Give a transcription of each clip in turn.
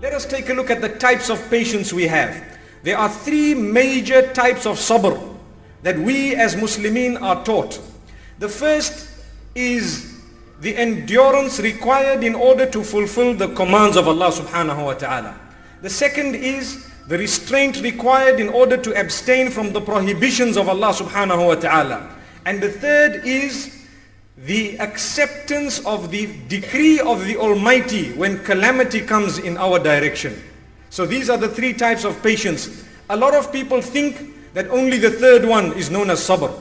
Let us take a look at the types of patience we have. There are three major types of sabr that we as Muslimin are taught. The first is the endurance required in order to fulfill the commands of Allah subhanahu wa ta'ala. The second is the restraint required in order to abstain from the prohibitions of Allah subhanahu wa ta'ala. And the third is the acceptance of the decree of the Almighty when calamity comes in our direction. So these are the three types of patience. A lot of people think that only the third one is known as sabr.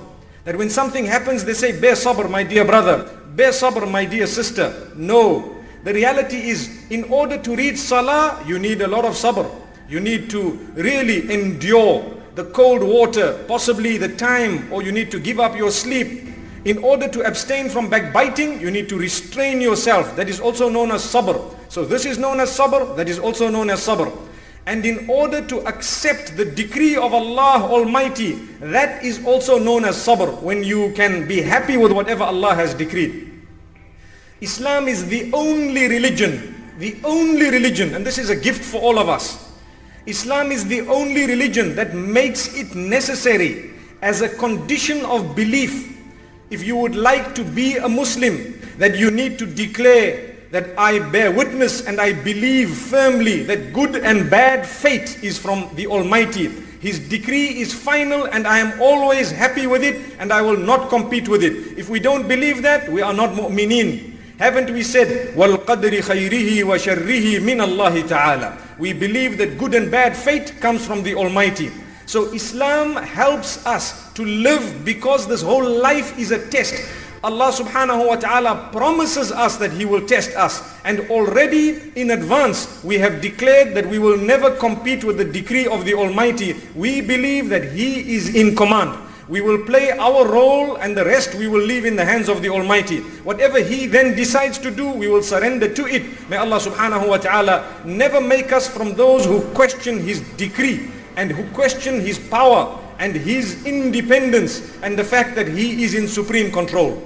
That when something happens, they say, bear sabr, my dear brother. Bear sabr, my dear sister. No. The reality is, in order to read salah, you need a lot of sabr. You need to really endure the cold water, possibly the time, or you need to give up your sleep. In order to abstain from backbiting, you need to restrain yourself. That is also known as sabr. So this is known as sabr, that is also known as sabr. And in order to accept the decree of Allah Almighty, that is also known as sabr, when you can be happy with whatever Allah has decreed. Islam is the only religion, and this is a gift for all of us. Islam is the only religion that makes it necessary as a condition of belief. If you would like to be a Muslim, that you need to declare that I bear witness and I believe firmly that good and bad fate is from the Almighty. His decree is final and I am always happy with it and I will not compete with it. If we don't believe that, we are not mu'mineen. Haven't we said, وَالْقَدْرِ خَيْرِهِ وَشَرِّهِ مِنَ اللَّهِ تَعَالَى. We believe that good and bad fate comes from the Almighty. So Islam helps us to live, because this whole life is a test. Allah subhanahu wa ta'ala promises us that He will test us. And already in advance we have declared that we will never compete with the decree of the Almighty. We believe that He is in command. We will play our role and the rest we will leave in the hands of the Almighty. Whatever He then decides to do, we will surrender to it. May Allah subhanahu wa ta'ala never make us from those who question His decree and who question His power and His independence and the fact that He is in supreme control.